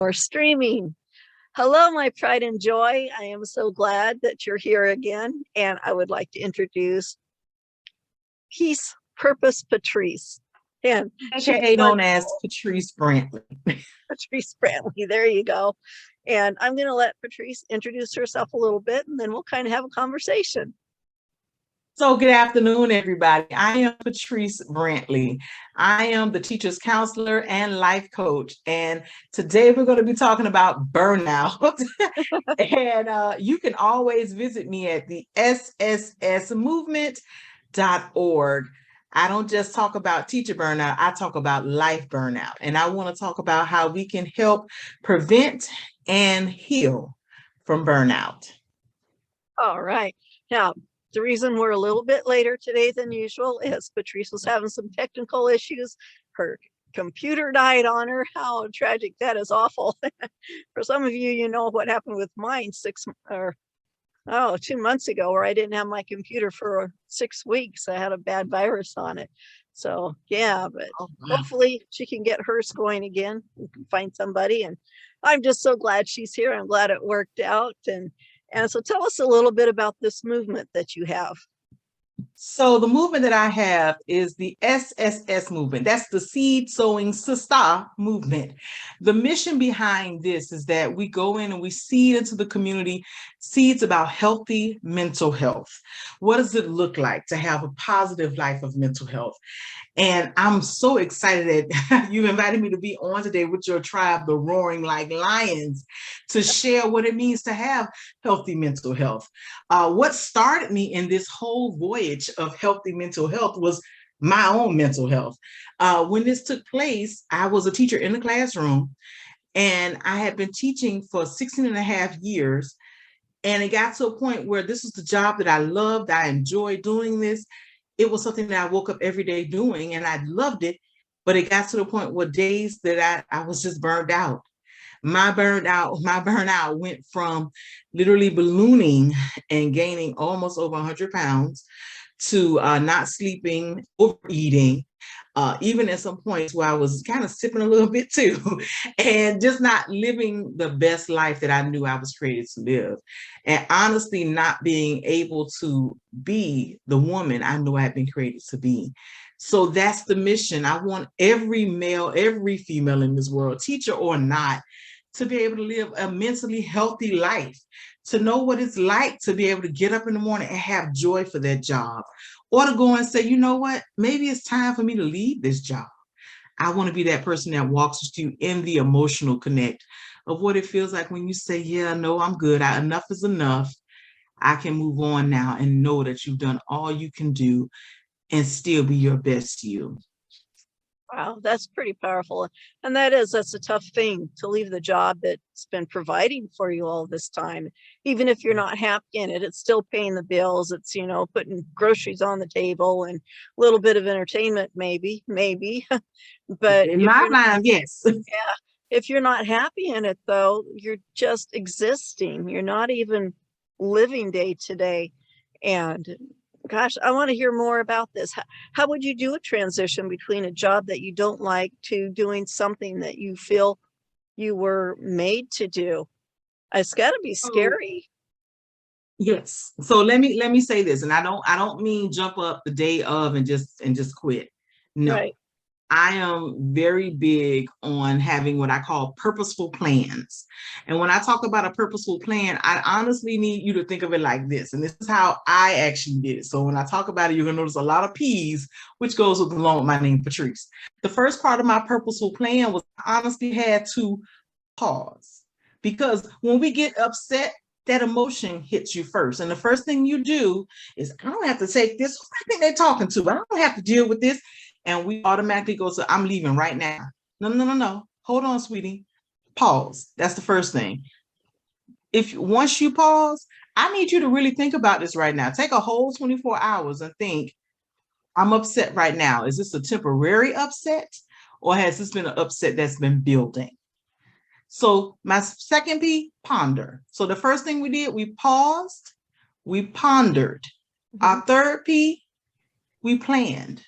Or streaming. Hello, my pride and joy. I am so glad that you're here again. And I would like to introduce Peace Purpose Patrice. And AKA known as Patrice Brantley. Patrice Brantley, there you go. And I'm going to let Patrice introduce herself a little bit, and then we'll kind of have a conversation. So good afternoon, everybody. I am Patrice Brantley. I am the teacher's counselor and life coach. And today we're going to be talking about burnout. And you can always visit me at the sssmovement.org. I don't just talk about teacher burnout, I talk about life burnout. And I want to talk about how we can help prevent and heal from burnout. All right. Now, the reason we're a little bit later today than usual is Patrice was having some technical issues. Her computer died on her. How tragic. That is awful. For some of you, you know what happened with mine 2 months ago, where I didn't have my computer for 6 weeks. I had a bad virus on it. So yeah, but hopefully she can get hers going again. We can find somebody. And I'm just so glad she's here. I'm glad it worked out. And so tell us a little bit about this movement that you have. So the movement that I have is the SSS movement. That's the Seed Sowing Sistah movement. The mission behind this is that we go in and we seed into the community seeds about healthy mental health. What does it look like to have a positive life of mental health? And I'm so excited that you invited me to be on today with your tribe, the Roaring Like Lions, to share what it means to have healthy mental health. What started me in this whole voyage of healthy mental health was my own mental health. When this took place, I was a teacher in the classroom, and I had been teaching for 16 and a half years. And it got to a point where this was the job that I loved. I enjoyed doing this. It was something that I woke up every day doing, and I loved it. But it got to the point where days that I was just burned out. My burnout went from literally ballooning and gaining almost over 100 pounds to not sleeping, overeating, even at some points where I was kind of sipping a little bit too, and just not living the best life that I knew I was created to live. And honestly, not being able to be the woman I knew I had been created to be. So that's the mission. I want every male, every female in this world, teacher or not, to be able to live a mentally healthy life, to know what it's like to be able to get up in the morning and have joy for that job, or to go and say, you know what, maybe it's time for me to leave this job. I want to be that person that walks with you in the emotional connect of what it feels like when you say, yeah, no, I'm good. Enough is enough. I can move on now and know that you've done all you can do and still be your best you. Wow, that's pretty powerful. And that's a tough thing, to leave the job that's been providing for you all this time. Even if you're not happy in it, it's still paying the bills. It's, putting groceries on the table and a little bit of entertainment, maybe. But in my mind, yes. Yeah. If you're not happy in it, though, you're just existing. You're not even living day to day. And gosh, I want to hear more about this. How would you do a transition between a job that you don't like to doing something that you feel you were made to do? It's got to be scary. Yes. So let me say this, and I don't mean jump up the day of and just quit. No. Right. I am very big on having what I call purposeful plans. And when I talk about a purposeful plan, I honestly need you to think of it like this. And this is how I actually did it. So when I talk about it, you're going to notice a lot of P's, which goes along with my name, Patrice. The first part of my purposeful plan was I honestly had to pause. Because when we get upset, that emotion hits you first. And the first thing you do is, I don't have to take this. I think they're talking to. I don't have to deal with this. And we automatically go to, I'm leaving right now. No. Hold on, sweetie. Pause. That's the first thing. Once you pause, I need you to really think about this right now. Take a whole 24 hours and think, I'm upset right now. Is this a temporary upset, or has this been an upset that's been building? So my second P, ponder. So the first thing we did, we paused, we pondered. Mm-hmm. Our third P, we planned.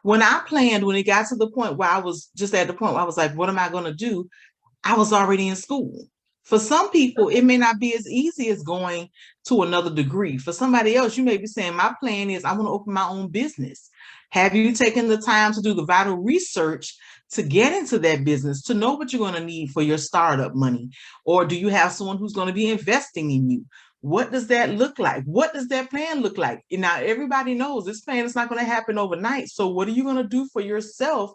When it got to the point where I was just at the point where I was like, what am I going to do? I was already in school. For some people, it may not be as easy as going to another degree. For somebody else, you may be saying, my plan is I want to open my own business. Have you taken the time to do the vital research to get into that business, to know what you're going to need for your startup money? Or do you have someone who's going to be investing in you? What does that look like? What does that plan look like? And now everybody knows this plan is not going to happen overnight. So what are you going to do for yourself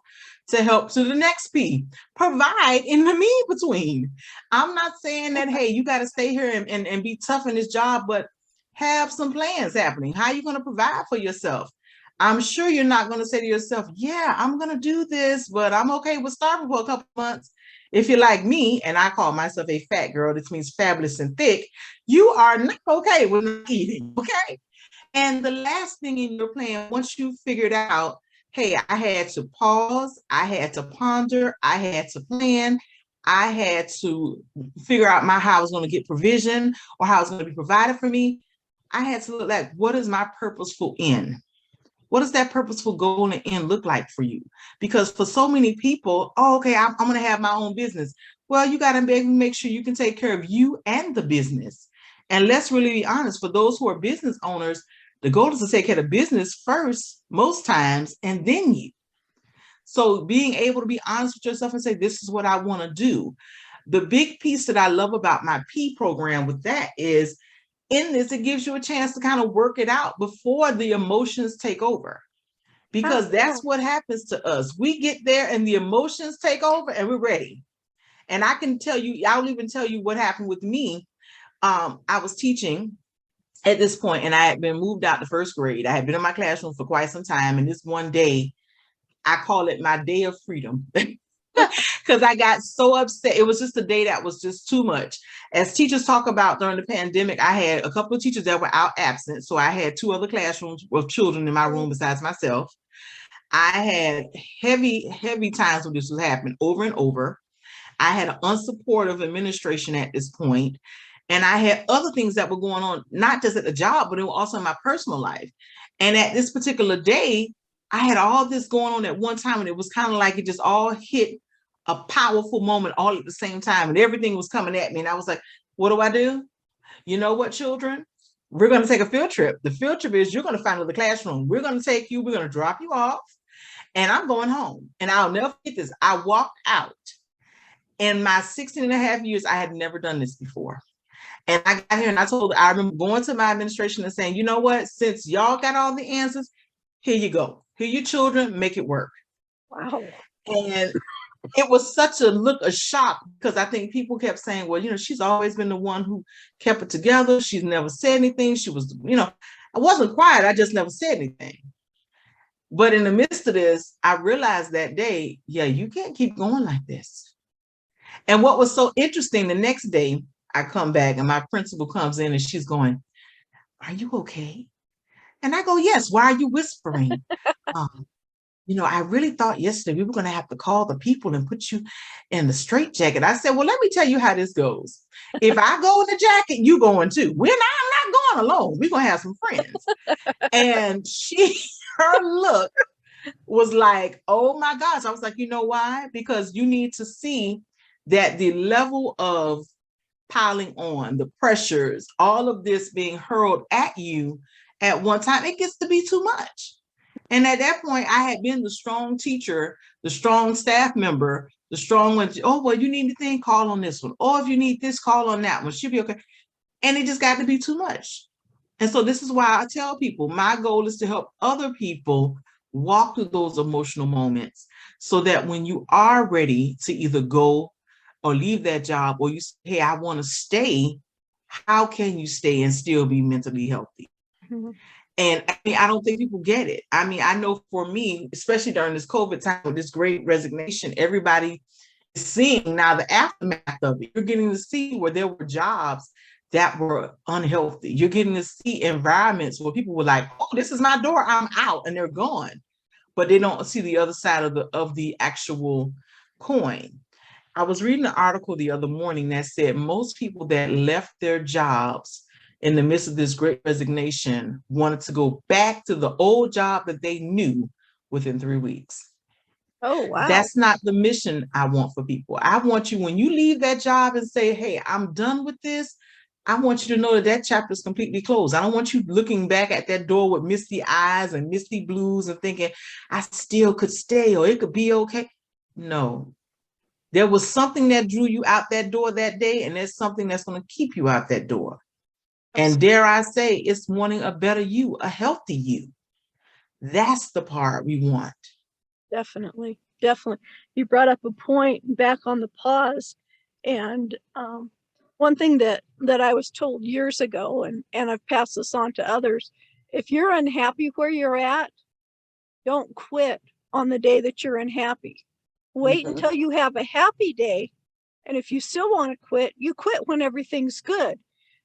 to help to the next P? Provide in the mean between. I'm not saying that, hey, you got to stay here and be tough in this job, but have some plans happening. How are you going to provide for yourself? I'm sure you're not going to say to yourself, yeah, I'm going to do this, but I'm okay with starving for a couple months. If you're like me, and I call myself a fat girl, this means fabulous and thick, you are not okay with not eating, okay? And the last thing in your plan, once you figured out, hey, I had to pause, I had to ponder, I had to plan, I had to figure out how I was going to get provision or how it's going to be provided for me. I had to look like, what is my purposeful end? What does that purposeful goal and end look like for you? Because for so many people, oh, okay, I'm going to have my own business. Well, you got to make sure you can take care of you and the business. And let's really be honest, for those who are business owners, the goal is to take care of business first, most times, and then you. So being able to be honest with yourself and say, this is what I want to do. The big piece that I love about my P program with that is, in this, it gives you a chance to kind of work it out before the emotions take over. Because that's what happens to us. We get there and the emotions take over and we're ready. And I can tell you, I'll even tell you what happened with me. I was teaching at this point and I had been moved out to first grade. I had been in my classroom for quite some time. And this one day, I call it my day of freedom. Because I got so upset. It was just a day that was just too much. As teachers talk about during the pandemic, I had a couple of teachers that were out absent. So I had 2 other classrooms with children in my room besides myself. I had heavy times when this was happening over and over. I had an unsupportive administration at this point. And I had other things that were going on, not just at the job, but it was also in my personal life. And at this particular day, I had all this going on at one time, and it was kind of like it just all hit a powerful moment all at the same time, and everything was coming at me. And I was like, what do? You know what, children? We're going to take a field trip. The field trip is you're going to find another classroom. We're going to take you, we're going to drop you off, and I'm going home. And I'll never forget this. I walked out. In my 16 and a half years, I had never done this before. And I got here and I remember going to my administration and saying, you know what, since y'all got all the answers, here you go. Here you children, make it work. Wow. And it was such a shock, because I think people kept saying, well, she's always been the one who kept it together. She's never said anything. She was, I wasn't quiet. I just never said anything. But in the midst of this, I realized that day, yeah, you can't keep going like this. And what was so interesting, the next day I come back and my principal comes in and she's going, are you okay? And I go, yes. Why are you whispering? I really thought yesterday we were going to have to call the people and put you in the straitjacket. I said, well, let me tell you how this goes. If I go in the jacket, you going too. I'm not going alone. We're going to have some friends. And her look was like, oh my gosh. I was like, you know why? Because you need to see that the level of piling on, the pressures, all of this being hurled at you at one time, it gets to be too much. And at that point, I had been the strong teacher, the strong staff member, the strong one. Oh, well, you need anything, call on this one. Oh, if you need this, call on that one. She'll be okay. And it just got to be too much. And so this is why I tell people, my goal is to help other people walk through those emotional moments so that when you are ready to either go or leave that job, or you say, hey, I want to stay, how can you stay and still be mentally healthy? Mm-hmm. And I don't think people get it. I know for me, especially during this COVID time with this great resignation, everybody is seeing now the aftermath of it. You're getting to see where there were jobs that were unhealthy. You're getting to see environments where people were like, oh, this is my door, I'm out, and they're gone. But they don't see the other side of the actual coin. I was reading an article the other morning that said most people that left their jobs in the midst of this great resignation wanted to go back to the old job that they knew within 3 weeks. Oh, wow. That's not the mission I want for people. I want you, when you leave that job and say, hey, I'm done with this, I want you to know that that chapter is completely closed. I don't want you looking back at that door with misty eyes and misty blues and thinking, I still could stay or it could be okay. No, there was something that drew you out that door that day, and there's something that's going to keep you out that door. And dare I say, it's wanting a better you, a healthy you. That's the part we want. Definitely, definitely. You brought up a point back on the pause, and one thing that I was told years ago, and I've passed this on to others: if you're unhappy where you're at, don't quit on the day that you're unhappy. Wait until you have a happy day, and if you still want to quit, you quit when everything's good.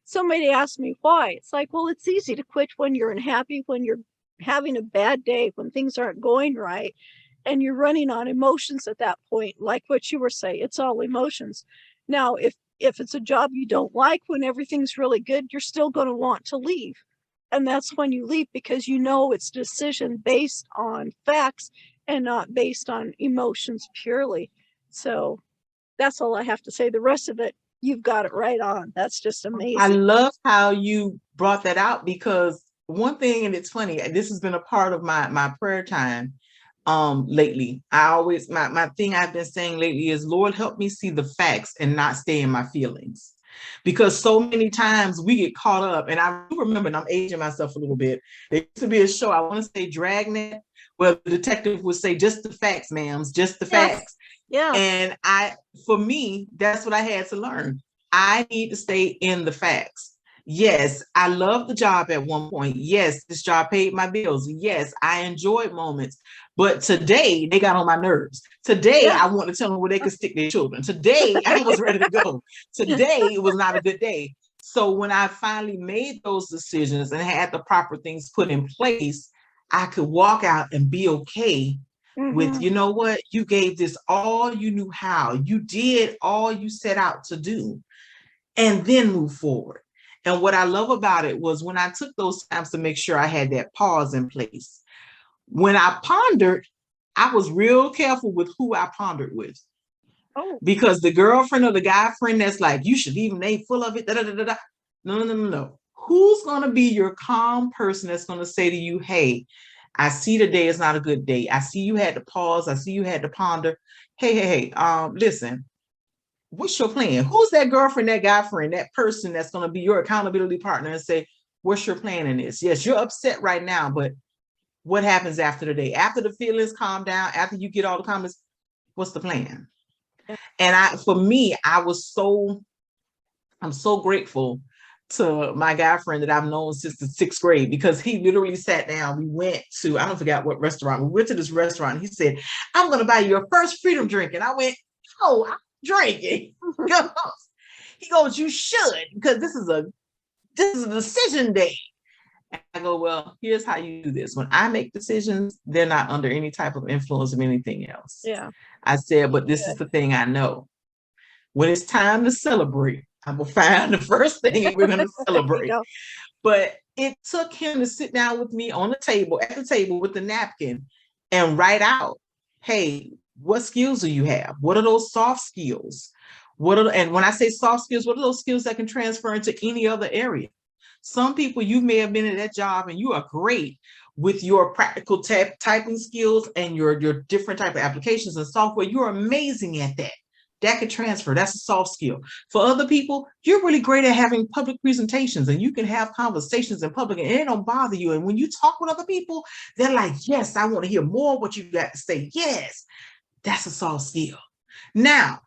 Somebody asked me why. It's like, well, it's easy to quit when you're unhappy, when you're having a bad day, when things aren't going right, and you're running on emotions at that point. Like what you were saying, it's all emotions. Now, if it's a job you don't like, when everything's really good, you're still going to want to leave. And that's when you leave, because you know it's a decision based on facts and not based on emotions purely. So that's all I have to say. The rest of it, you've got it right on. That's just I amazing. love how you brought that out, because one thing, and it's funny, this has been a part of my prayer time lately. I always, my thing I've been saying lately is, Lord, help me see the facts and not stay in my feelings. Because so many times we get caught up, and I remember, and I'm aging myself a little bit, there used to be a show, I want to say Dragnet, where the detective would say, just the facts, ma'ams, just the Yes. facts. Yeah. And for me, that's what I had to learn. I need to stay in the facts. Yes, I loved the job at one point. Yes, this job paid my bills. Yes, I enjoyed moments. But today they got on my nerves. Today Yeah. I want to tell them where they could stick their children. Today I was ready to go. Today it was not a good day. So when I finally made those decisions and had the proper things put in place, I could walk out and be okay with, you know what, you gave this all you knew how. You did all you set out to do, and then move forward. And what I love about it was when I took those times to make sure I had that pause in place. When I pondered, I was real careful with who I pondered with. Oh, Because the girlfriend or the guy friend that's like, you should even, they full of it. Da, da, da, da. No, no, no, no, no. Who's going to be your calm person that's going to say to you, hey, I see today is not a good day. I see you had to pause. I see you had to ponder. Hey, listen, what's your plan? Who's that girlfriend, that guy friend, that person that's going to be your accountability partner and say, what's your plan in this? Yes, you're upset right now, but what happens after the day? After the feelings calm down, after you get all the comments, what's the plan? yeah. And for me, I'm so grateful to my guy friend that I've known since the 6th grade, because he literally sat down. We went to, I don't forget what restaurant. We went to this restaurant. He said, I'm going to buy you your first freedom drink. And I went, oh, I'm drinking. He goes, you should, because this is a decision day. And I go, well, here's how you do this. When I make decisions, they're not under any type of influence of anything else. Yeah. I said, but this is the thing I know. When it's time to celebrate, I will find the first thing we're going to celebrate. But it took him to sit down with me on the table, at the table with the napkin, and write out, hey, what skills do you have? What are those soft skills? And when I say soft skills, what are those skills that can transfer into any other area? Some people, you may have been at that job and you are great with your practical typing skills and your different type of applications and software. You're amazing at that. That could transfer. That's a soft skill. For other people, you're really great at having public presentations, and you can have conversations in public and it don't bother you. And when you talk with other people, they're like, yes, I want to hear more of what you got to say. Yes, that's a soft skill. Now,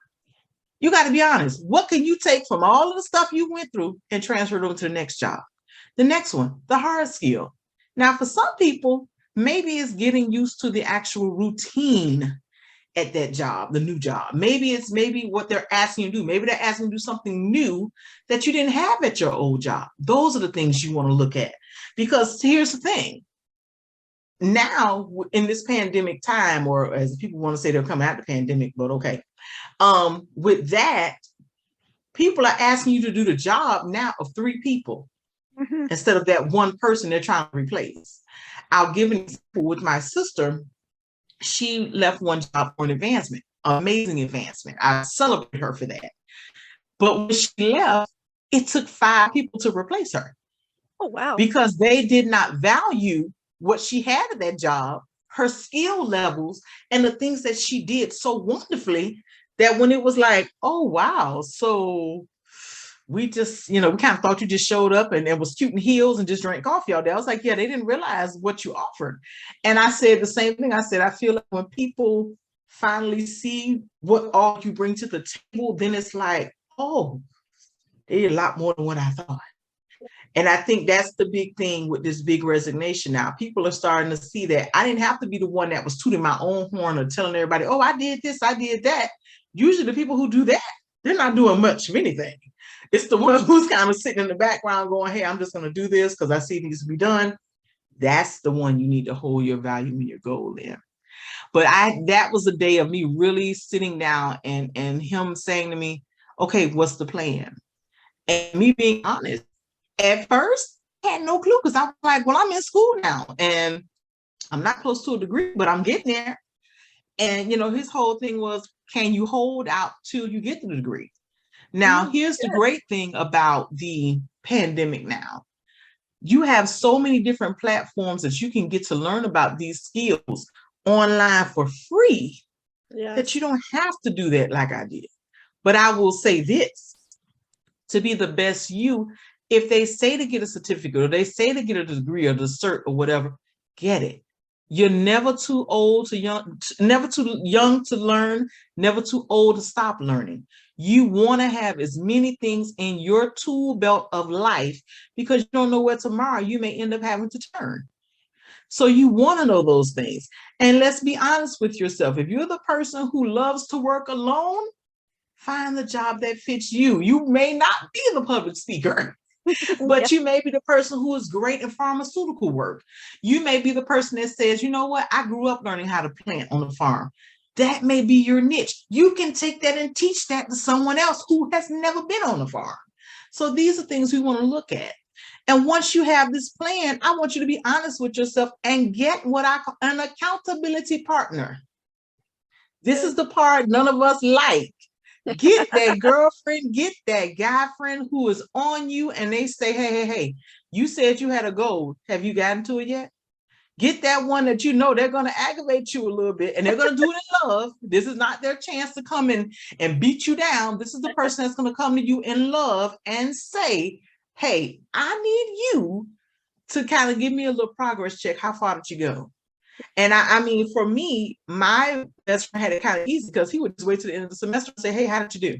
you got to be honest. What can you take from all of the stuff you went through and transfer it over to the next job? The next one, the hard skill. Now, for some people, maybe it's getting used to the actual routine at that job, the new job. Maybe it's what they're asking you to do. Maybe they're asking you to do something new that you didn't have at your old job. Those are the things you want to look at. Because here's the thing. Now, in this pandemic time, or as people want to say, they're coming out of the pandemic, but okay. With that, people are asking you to do the job now of 3 people instead of that one person they're trying to replace. I'll give an example with my sister. she left one job for an advancement, amazing advancement. I celebrate her for that. But when she left, it took 5 people to replace her Oh, wow. because they did not value what she had at that job, her skill levels, and the things that she did so wonderfully that when it was like, oh, wow. So we just, we kind of thought you just showed up and was cute in heels and just drank coffee all day. I was like, yeah, they didn't realize what you offered. And I said the same thing. I said, I feel like when people finally see what all you bring to the table, then it's like, oh, they did a lot more than what I thought. And I think that's the big thing with this big resignation now. People are starting to see that I didn't have to be the one that was tooting my own horn or telling everybody, oh, I did this, I did that. Usually the people who do that, they're not doing much of anything. It's the one who's kind of sitting in the background going, hey, I'm just going to do this because I see it needs to be done. That's the one you need to hold your value and your goal in. But that was a day of me really sitting down and him saying to me, okay, what's the plan? And me being honest, at first, I had no clue because I'm like, well, I'm in school now and I'm not close to a degree, but I'm getting there. And, his whole thing was, can you hold out till you get the degree? Now, here's the great thing about the pandemic now. You have so many different platforms that you can get to learn about these skills online for free that you don't have to do that like I did. But I will say this, to be the best you, if they say to get a certificate or they say to get a degree or the cert or whatever, get it. You're never too old to young, never too young to learn, never too old to stop learning. You want to have as many things in your tool belt of life because you don't know where tomorrow you may end up having to turn. So you want to know those things. And let's be honest with yourself. If you're the person who loves to work alone, find the job that fits you. You may not be the public speaker. But you may be the person who is great in pharmaceutical work. You may be the person that says, you know what, I grew up learning how to plant on the farm. That may be your niche. You can take that and teach that to someone else who has never been on the farm. So these are things we want to look at. And once you have this plan, I want you to be honest with yourself and get what I call an accountability partner. This is the part none of us like. Get that girlfriend, get that guy friend who is on you and they say, hey, you said you had a goal. Have you gotten to it yet? Get that one that they're going to aggravate you a little bit and they're going to do it in love. This is not their chance to come in and beat you down. This is the person that's going to come to you in love and say, hey, I need you to kind of give me a little progress check. How far did you go? And I mean, for me, my best friend had it kind of easy because he would just wait to the end of the semester and say, hey, how did you do?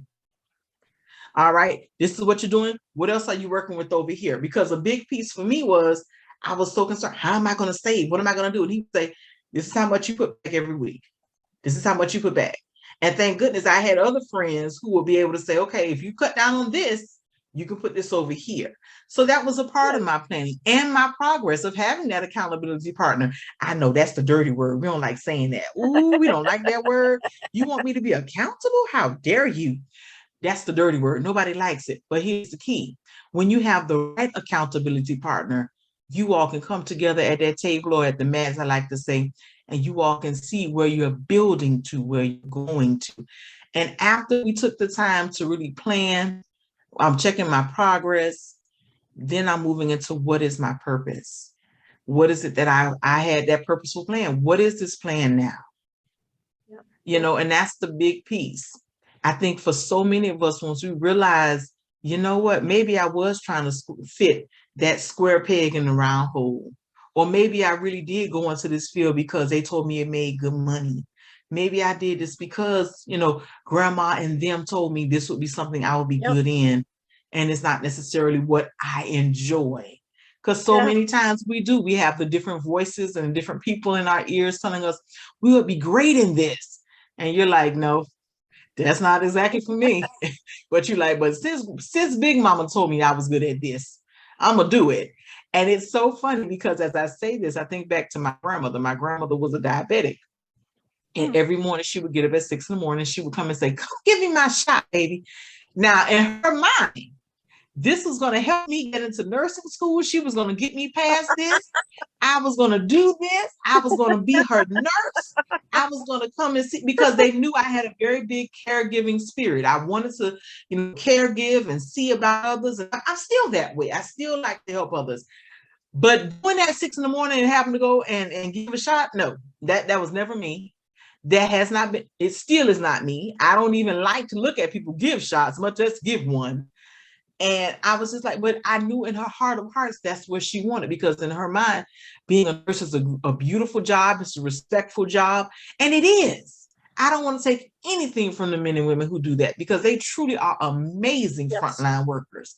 All right, this is what you're doing. What else are you working with over here? Because a big piece for me was I was so concerned. How am I going to save? What am I going to do? And he would say, this is how much you put back every week. This is how much you put back. And thank goodness I had other friends who would be able to say, okay, if you cut down on this, you can put this over here. So that was a part of my planning and my progress of having that accountability partner. I know that's the dirty word. We don't like saying that. Ooh, we don't like that word. You want me to be accountable? How dare you? That's the dirty word. Nobody likes it. But here's the key. When you have the right accountability partner, you all can come together at that table or at the mat, as I like to say, and you all can see where you're building to, where you're going to. And after we took the time to really plan, I'm checking my progress. Then I'm moving into what is my purpose? What is it that I had that purposeful plan? What is this plan now? And that's the big piece. I think for so many of us, once we realize, you know what, maybe I was trying to fit that square peg in the round hole. Or maybe I really did go into this field because they told me it made good money. Maybe I did this because, grandma and them told me this would be something I would be good in. And it's not necessarily what I enjoy. Because so many times we have the different voices and different people in our ears telling us we would be great in this. And you're like, no, that's not exactly for me. But you're like, but since Big Mama told me I was good at this, I'm going to do it. And it's so funny because as I say this, I think back to my grandmother. My grandmother was a diabetic. And every morning she would get up at 6 a.m. She would come and say, come give me my shot, baby. Now, in her mind, This was going to help me get into nursing school. She was going to get me past this. I was going to do this. I was going to be her nurse. I was going to come and see, because they knew I had a very big caregiving spirit. I wanted to, caregive and see about others. And I'm still that way. I still like to help others. But doing that 6 a.m. and having to go and give a shot, no, that was never me. That has not been, it still is not me. I don't even like to look at people give shots, much as give one. And I was just like, but I knew in her heart of hearts, that's what she wanted, because in her mind, being a nurse is a beautiful job. It's a respectful job. And it is. I don't want to take anything from the men and women who do that, because they truly are amazing frontline workers.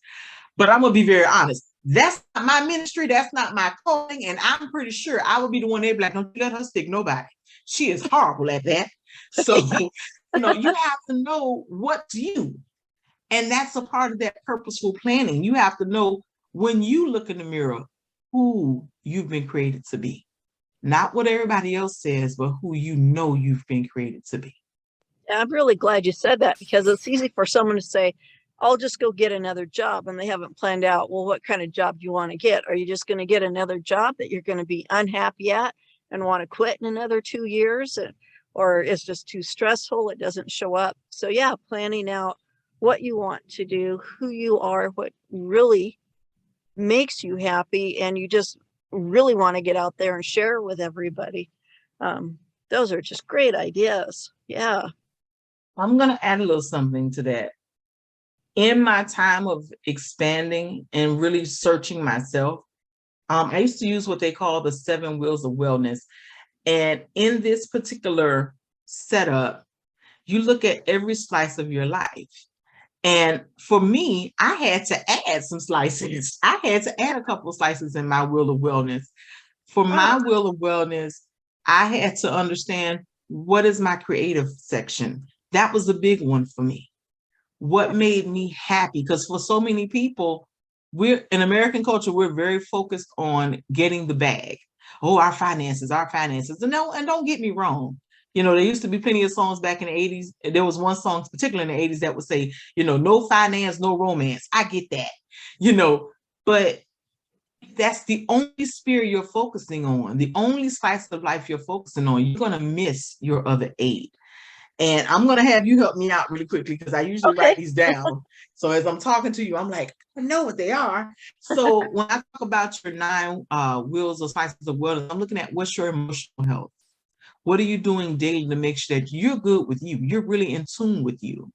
But I'm going to be very honest. That's not my ministry. That's not my calling. And I'm pretty sure I would be the one they'd be like, don't you let her stick nobody. She is horrible at that. So, you have to know what's you. And that's a part of that purposeful planning. You have to know, when you look in the mirror, who you've been created to be. Not what everybody else says, but who you've been created to be. I'm really glad you said that, because it's easy for someone to say, I'll just go get another job, and they haven't planned out, well, what kind of job do you want to get? Are you just going to get another job that you're going to be unhappy at and want to quit in another 2 years? Or it's just too stressful, it doesn't show up. So yeah, planning out what you want to do, who you are, what really makes you happy, and you just really want to get out there and share with everybody. Those are just great ideas. Yeah. I'm going to add a little something to that. In my time of expanding and really searching myself, I used to use what they call the 7 wheels of wellness. And in this particular setup, you look at every slice of your life. And for me, I had to add some slices. I had to add a couple of slices in my wheel of wellness. For my wheel of wellness, I had to understand, what is my creative section? That was a big one for me. What made me happy? Because for so many people, we're in American culture, we're very focused on getting the bag. Oh, our finances. And don't get me wrong. There used to be plenty of songs back in the 80s. There was one song, particularly in the 80s, that would say, no finance, no romance. I get that, but that's the only sphere you're focusing on, the only slice of life you're focusing on. You're going to miss your other 8. And I'm going to have you help me out really quickly, because I usually write these down. So as I'm talking to you, I'm like, I know what they are. So when I talk about your 9 wheels or slices of wellness, I'm looking at, what's your emotional health? What are you doing daily to make sure that you're good with you? You're really in tune with you.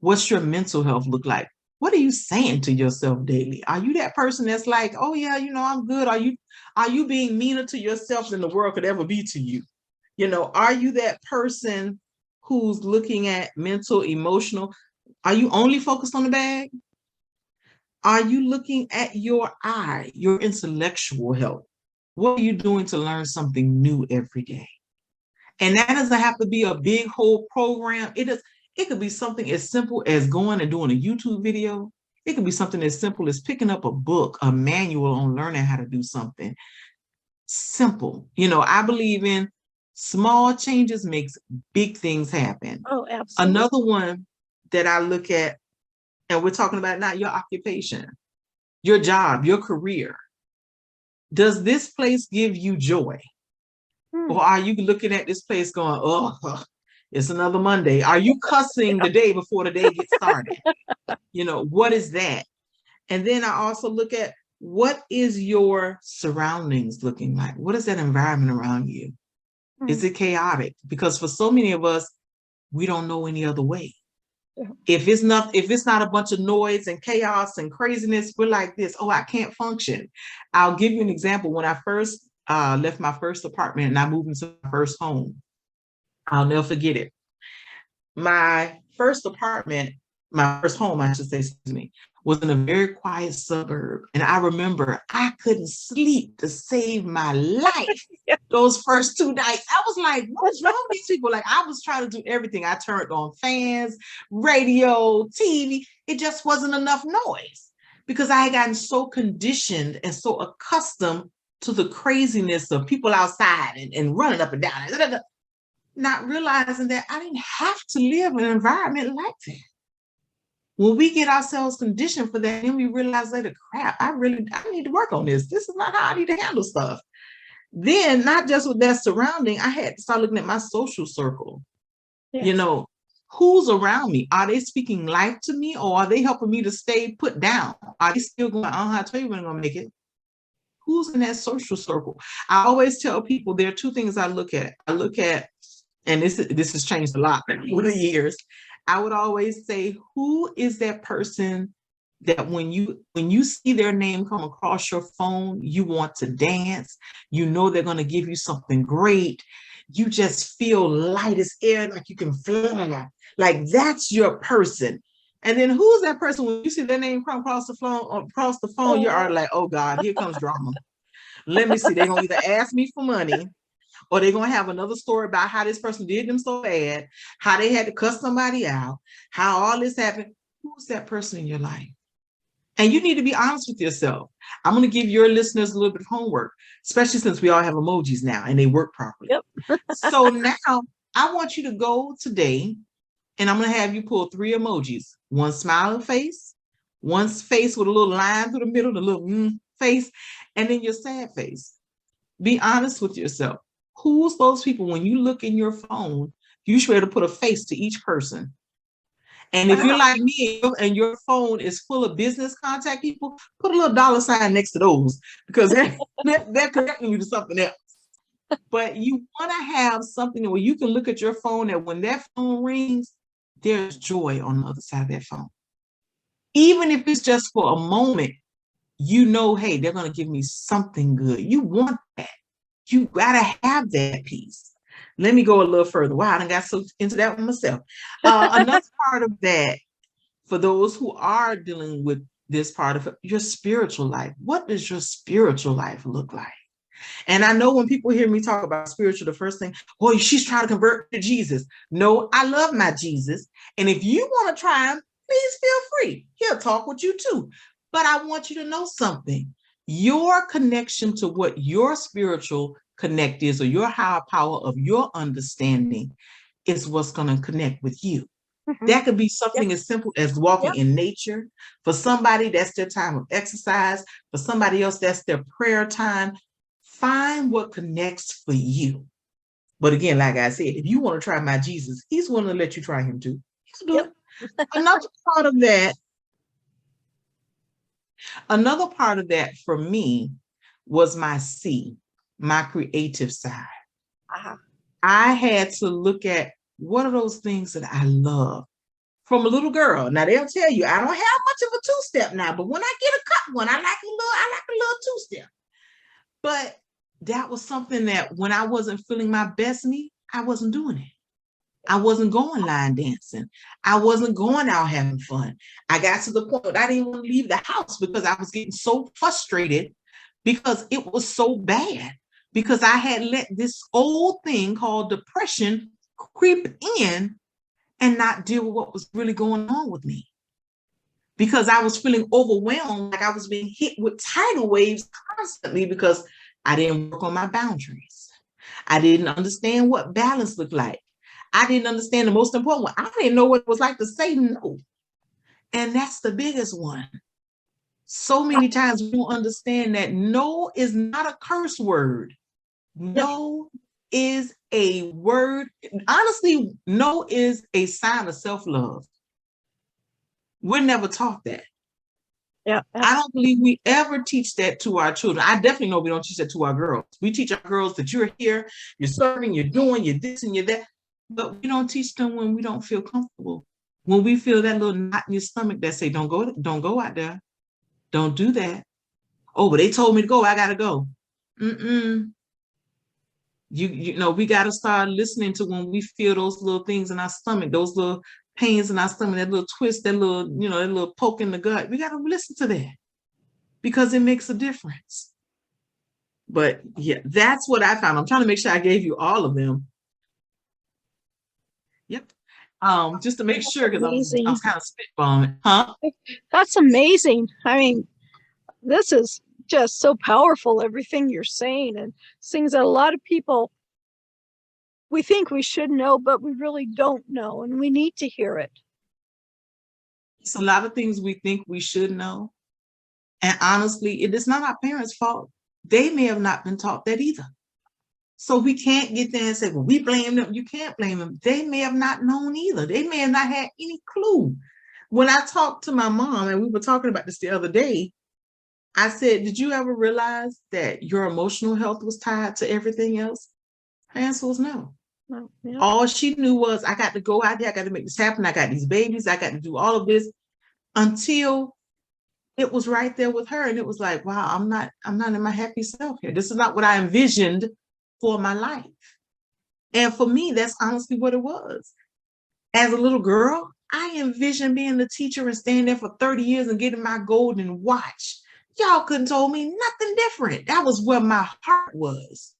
What's your mental health look like? What are you saying to yourself daily? Are you that person that's like, oh yeah, I'm good? Are you being meaner to yourself than the world could ever be to you? Are you that person who's looking at mental, emotional? Are you only focused on the bag? Are you looking at your intellectual health? What are you doing to learn something new every day? And that doesn't have to be a big whole program. It could be something as simple as going and doing a YouTube video. It could be something as simple as picking up a book, a manual on learning how to do something simple. I believe in small changes makes big things happen. Oh, absolutely. Another one that I look at, and we're talking about now, your occupation, your job, your career. Does this place give you joy? Or are you looking at this place going, oh, it's another Monday? Are you cussing the day before the day gets started? What is that? And then I also look at, what is your surroundings looking like? What is that environment around you? Is it chaotic? Because for so many of us, we don't know any other way. If it's not a bunch of noise and chaos and craziness, we're like this, oh, I can't function. I'll give you an example. When I first left my first apartment and I moved into my first home, I'll never forget it. My first home, I should say, was in a very quiet suburb. And I remember I couldn't sleep to save my life. Those first 2 nights, I was like, what's wrong with these people? Like, I was trying to do everything. I turned on fans, radio, TV. It just wasn't enough noise, because I had gotten so conditioned and so accustomed to the craziness of people outside and running up and down, not realizing that I didn't have to live in an environment like that. When we get ourselves conditioned for that, then we realize later, crap, I need to work on this. This is not how I need to handle stuff. Then, not just with that surrounding, I had to start looking at my social circle. Yes. You know, who's around me? Are they speaking life to me, or are they helping me to stay put down? Are they still going, I don't know how to tell you when I'm going to make it? Who's in that social circle? I always tell people there are two things I look at. And this has changed a lot over the years. I would always say, who is that person that when you see their name come across your phone, you want to dance, you know they're going to give you something great, you just feel light as air, like you can fly, like that's your person. And then who's that person when you see their name come across the phone, you're already like, oh God, here comes drama. Let me see, they're going to either ask me for money, or they're going to have another story about how this person did them so bad, how they had to cuss somebody out, how all this happened. Who's that person in your life? And you need to be honest with yourself. I'm going to give your listeners a little bit of homework, especially since we all have emojis now and they work properly. Yep. So now I want you to go today, and I'm going to have you pull 3 emojis. One smiling face, one face with a little line through the middle, the little face, and then your sad face. Be honest with yourself. Who's those people when you look in your phone, you should be able to put a face to each person. And if you're like me and your phone is full of business contact people, put a little $ next to those, because they're connecting you to something else. But you want to have something where you can look at your phone, and when that phone rings, there's joy on the other side of that phone. Even if it's just for a moment, you know, hey, they're going to give me something good. You want that. You got to have that piece. Let me go a little further. Wow, I done got so into that one myself. Another part of that, for those who are dealing with this part of it, your spiritual life. What does your spiritual life look like? And I know when people hear me talk about spiritual, the first thing, oh, she's trying to convert to Jesus. No, I love my Jesus. And if you want to try him, please feel free. He'll talk with you too. But I want you to know something. Your connection to what your spiritual connect is, or your higher power of your understanding, is what's going to connect with you. Mm-hmm. That could be something as simple as walking in nature. For somebody, that's their time of exercise. For somebody else, that's their prayer time. Find what connects for you. But again, like I said, if you want to try my Jesus, he's willing to let you try him too. Another part of that for me was my C, my creative side. Uh-huh. I had to look at what are those things that I love from a little girl. Now they'll tell you I don't have much of a two-step now, but when I get a cut one, I like a little two-step. But that was something that when I wasn't feeling my best me, I wasn't doing it. I wasn't going line dancing. I wasn't going out having fun. I got to the point where I didn't want to leave the house because I was getting so frustrated because it was so bad, because I had let this old thing called depression creep in and not deal with what was really going on with me, because I was feeling overwhelmed, like I was being hit with tidal waves constantly because I didn't work on my boundaries. I didn't understand what balance looked like. I didn't understand the most important one. I didn't know what it was like to say no. And that's the biggest one. So many times we don't understand that no is not a curse word. No is a word. Honestly, no is a sign of self-love. We're never taught that. Yeah. I don't believe we ever teach that to our children. I definitely know we don't teach that to our girls. We teach our girls that you're here, you're serving, you're doing, you're this and you're that. But we don't teach them when we don't feel comfortable. When we feel that little knot in your stomach that say, don't go out there. Don't do that. Oh, but they told me to go. I got to go. You know, we got to start listening to when we feel those little things in our stomach, those little pains in our stomach, that little twist, that little, that little poke in the gut. We got to listen to that because it makes a difference. But yeah, that's what I found. I'm trying to make sure I gave you all of them. Yep. Just to make sure, because I was kind of spitballing. Huh? That's amazing. I mean, this is just so powerful, everything you're saying, and things that a lot of people, we think we should know, but we really don't know, and we need to hear it. It's a lot of things we think we should know. And honestly, it is not our parents' fault. They may have not been taught that either. So we can't get there and say, well, we blame them. You can't blame them. They may have not known either. They may have not had any clue. When I talked to my mom, and we were talking about this the other day, I said, did you ever realize that your emotional health was tied to everything else? Her answer was no. Well, yeah. All she knew was, I got to go out there, I got to make this happen, I got these babies, I got to do all of this, until it was right there with her. And it was like, wow, I'm not in my happy self here. This is not what I envisioned for my life. And for me, that's honestly what it was. As a little girl, I envisioned being the teacher and staying there for 30 years and getting my golden watch. Y'all couldn't told me nothing different. That was where my heart was.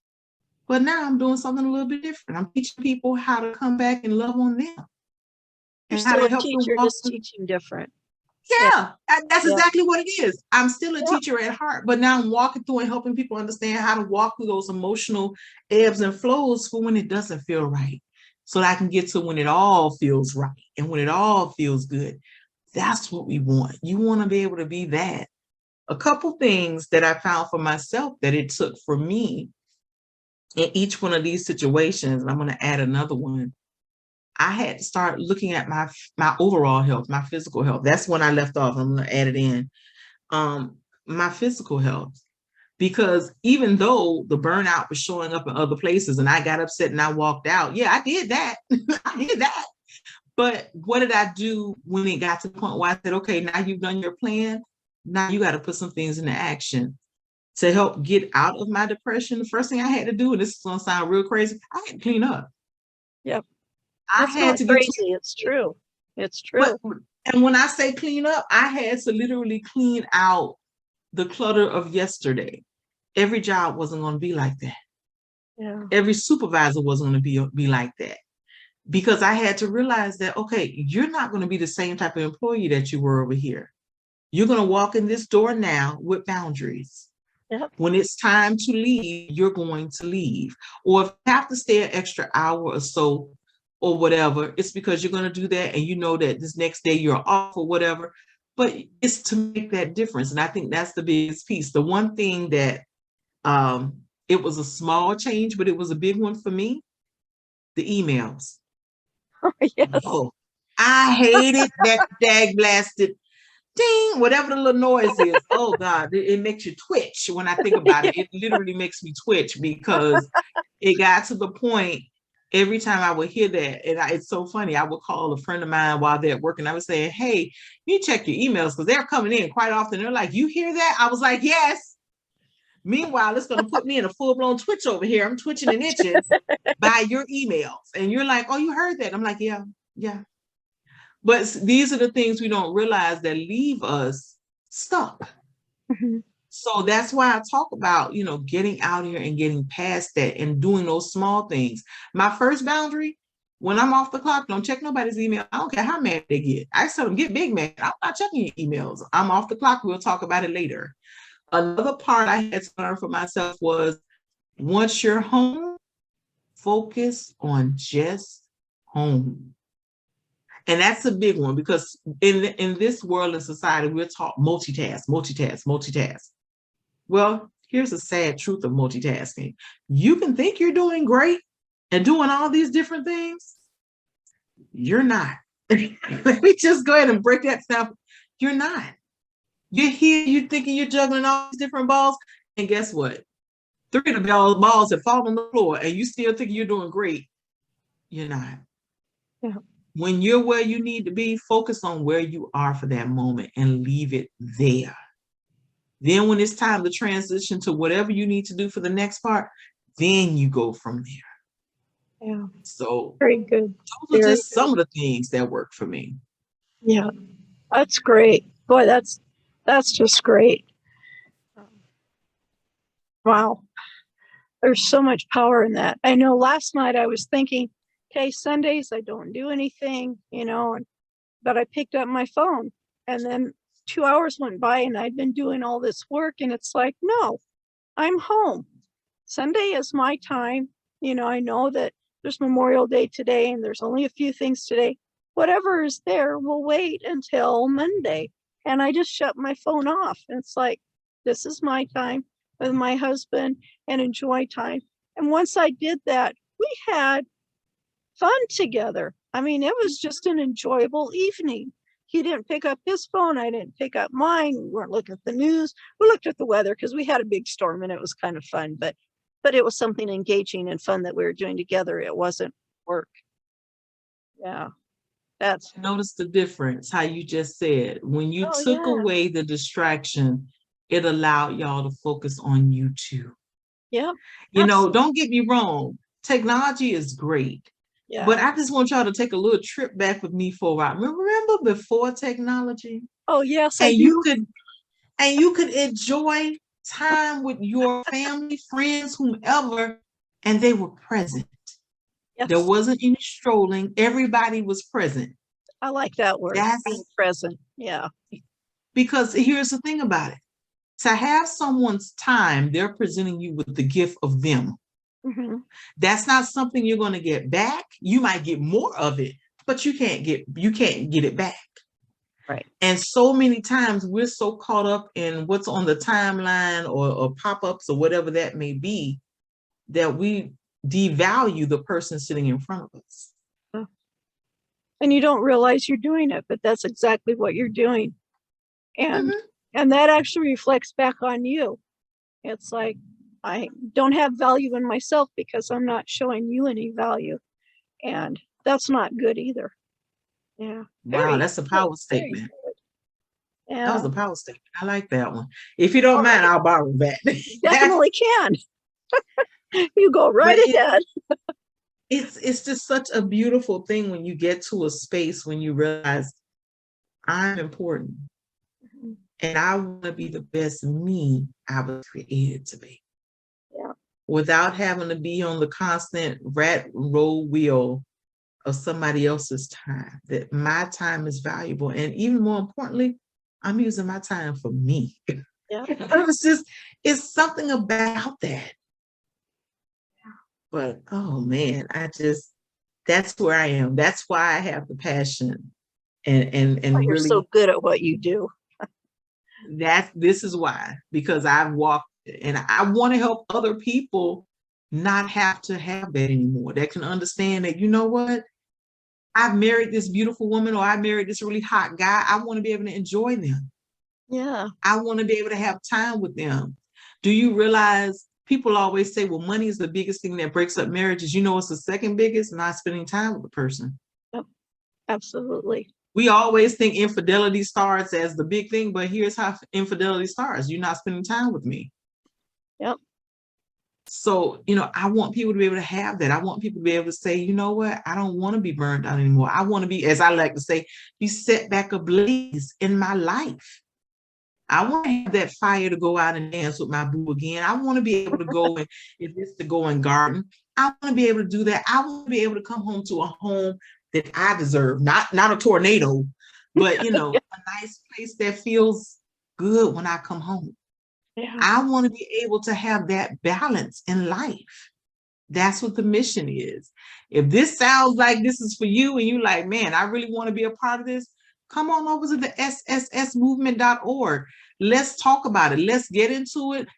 But now I'm doing something a little bit different. I'm teaching people how to come back and love on them. You're And how still to a help them teacher, walk. just teaching different. Yeah, that's Yeah. exactly what it is. I'm still a Yeah. teacher at heart, but now I'm walking through and helping people understand how to walk through those emotional ebbs and flows for when it doesn't feel right. So that I can get to when it all feels right and when it all feels good. That's what we want. You want to be able to be that. A couple things that I found for myself that it took for me in each one of these situations, and I'm going to add another one. I had to start looking at my overall health, my physical health. That's when I left off. I'm going to add it in. My physical health, because even though the burnout was showing up in other places and I got upset and I walked out, yeah, I did that. I did that. But what did I do when it got to the point where I said, okay, now you've done your plan. Now you got to put some things into action to help get out of my depression. The first thing I had to do, and this is going to sound real crazy, I had to clean up. Yep. I That's had not to get to, crazy. It's true. It's true. and when I say clean up, I had to literally clean out the clutter of yesterday. Every job wasn't going to be like that. Yeah. Every supervisor wasn't going to be like that, because I had to realize that, okay, you're not going to be the same type of employee that you were over here. You're going to walk in this door now with boundaries. Yep. When it's time to leave, you're going to leave. Or if you have to stay an extra hour or so or whatever, it's because you're going to do that, and you know that this next day you're off or whatever. But it's to make that difference. And I think that's the biggest piece. The one thing that it was a small change, but it was a big one for me, the emails. Yes. Oh, I hated that dag blasted ding, whatever the little noise is. Oh God, it makes you twitch when I think about it. It literally makes me twitch, because it got to the point every time I would hear that, and it's so funny, I would call a friend of mine while they're at work, and I would say, hey, you check your emails, because they're coming in quite often. They're like, you hear that? I was like, yes. Meanwhile, it's going to put me in a full-blown twitch over here. I'm twitching and itching by your emails. And you're like, oh, you heard that? I'm like, yeah. But these are the things we don't realize that leave us stuck. Mm-hmm. So that's why I talk about, getting out here and getting past that and doing those small things. My first boundary, when I'm off the clock, don't check nobody's email. I don't care how mad they get. I tell them, get big mad. I'm not checking your emails. I'm off the clock. We'll talk about it later. Another part I had to learn for myself was, once you're home, focus on just home. And that's a big one, because in this world and society, we're taught multitask. Well, here's the sad truth of multitasking. You can think you're doing great and doing all these different things. You're not. Let me just go ahead and break that down. You're not. You're here, you're thinking you're juggling all these different balls, and guess what? 3 of the balls have fallen on the floor, and you still think you're doing great. You're not. Yeah. When you're where you need to be, focus on where you are for that moment and leave it there. Then when it's time to transition to whatever you need to do for the next part, then you go from there. Yeah. So very good. Those are just some of the things that work for me. Yeah, that's great. Boy, that's just great. Wow. There's so much power in that. I know last night I was thinking, okay, Sundays I don't do anything, but I picked up my phone, and then 2 hours went by and I'd been doing all this work, and it's like, no, I'm home. Sunday is my time. I know that there's Memorial Day today and there's only a few things today, whatever is there will wait until Monday. And I just shut my phone off. It's like, this is my time with my husband and enjoy time. And once I did that, we had fun together. I mean, it was just an enjoyable evening. He didn't pick up his phone. I didn't pick up mine. We weren't looking at the news. We looked at the weather because we had a big storm and it was kind of fun, but it was something engaging and fun that we were doing together. It wasn't work. Yeah. That's Notice the difference, how you just said, when you oh took yeah. away the distraction, it allowed y'all to focus on you two. Yeah. You know, Absolutely. don't get me wrong, technology is great, Yeah. but I just want y'all to take a little trip back with me for a while. Remember before technology? Oh yes, I And do. you could enjoy time with your family, friends, whomever, and they were present. There Yes. wasn't any strolling. Everybody was present. I like that word, being That's present. Yeah. because here's the thing about it. To have someone's time, they're presenting you with the gift of them. Mm-hmm. That's not something you're going to get back. You might get more of it, but you can't get it back. Right. And so many times we're so caught up in what's on the timeline or pop-ups or whatever that may be, that we devalue the person sitting in front of us. And you don't realize you're doing it, but that's exactly what you're doing. And Mhm. and that actually reflects back on you. It's like, I don't have value in myself because I'm not showing you any value. And that's not good either. Yeah. Wow, Very that's a good. power Very statement. good. That Yeah. was a power statement. I like that one. If you don't All mind, right. I'll borrow that. Definitely can. You go right But ahead. it's just such a beautiful thing when you get to a space when you realize I'm important and I want to be the best me I was created to be, Yeah. without having to be on the constant rat roll wheel of somebody else's time. That my time is valuable, and even more importantly, I'm using my time for me. Yeah. It's something about that. But oh man, that's where I am. That's why I have the passion Oh, and you're so really good at what you do. this is why, because I've walked and I want to help other people not have to have that anymore. That can understand that, you know what? I've married this beautiful woman or I married this really hot guy. I want to be able to enjoy them. Yeah. I want to be able to have time with them. Do you realize people always say, well, money is the biggest thing that breaks up marriages? You know, it's the second biggest, not spending time with the person. Yep. Absolutely. We always think infidelity starts as the big thing, but here's how infidelity starts. You're not spending time with me. Yep. So, you know, I want people to be able to have that. I want people to be able to say, you know what? I don't want to be burned out anymore. I want to be, as I like to say, be set back ablaze in my life. I want to have that fire to go out and dance with my boo again. I want to be able to go and if it's to go and garden, I want to be able to do that. I want to be able to come home to a home that I deserve, not a tornado, but you know, Yeah. a nice place that feels good when I come home. Yeah. I want to be able to have that balance in life. That's what the mission is. If this sounds like this is for you and you like, man, I really want to be a part of this, come on over to the sssmovement.org. Let's talk about it. Let's get into it.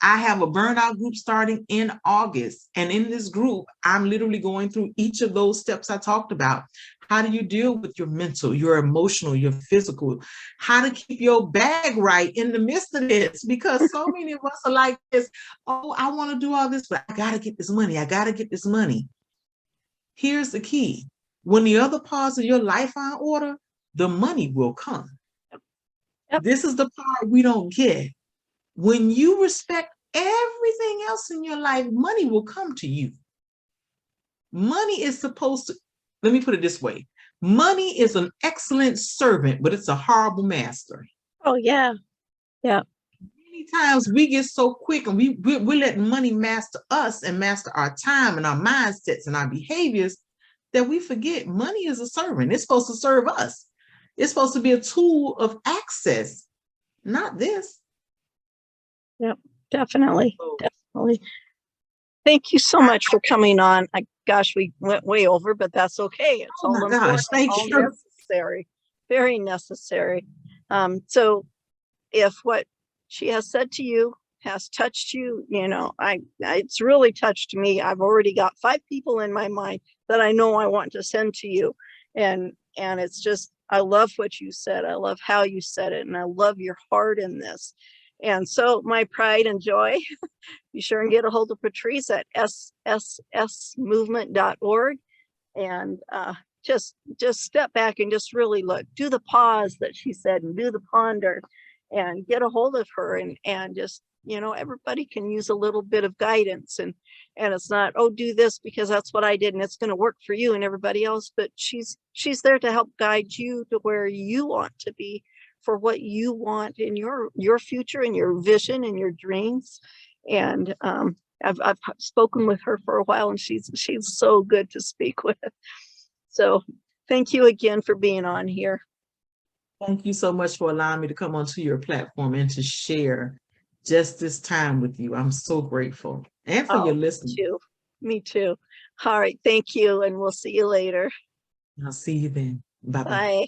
I have a burnout group starting in August. And in this group, I'm literally going through each of those steps I talked about. How do you deal with your mental, your emotional, your physical? How to keep your bag right in the midst of this? Because so many of us are like this. Oh, I want to do all this, but I got to get this money. I got to get this money. Here's the key. When the other parts of your life are in order, the money will come. Yep. This is the part we don't get. When you respect everything else in your life, money will come to you. Money is supposed to, let me put it this way. Money is an excellent servant, but it's a horrible master. Oh yeah. Yeah. Many times we get so quick and we're letting money master us and master our time and our mindsets and our behaviors that we forget money is a servant. It's supposed to serve us. It's supposed to be a tool of access, not this. Yep. Definitely. So Definitely. Thank you so much for coming on. Gosh, we went way over, but that's okay. It's Oh all my important, gosh, thank all you. necessary, very necessary. So if what she has said to you has touched you, you know, it's really touched me. I've already got 5 people in my mind that I know I want to send to you. And it's just, I love what you said. I love how you said it. And I love your heart in this. And so my pride and joy, be sure and get a hold of Patrice at sssmovement.org. And just step back and just really look, do the pause that she said and do the ponder and get a hold of her, and just, you know, everybody can use a little bit of guidance, and it's not, oh, do this because that's what I did and it's going to work for you and everybody else, but she's there to help guide you to where you want to be, for what you want in your future and your vision and your dreams. And I've spoken with her for a while, and she's so good to speak with. So thank you again for being on here. Thank you so much for allowing me to come onto your platform and to share just this time with you. I'm so grateful. And for your listening. Me too. All right. Thank you. And we'll see you later. I'll see you then. Bye-bye. Bye.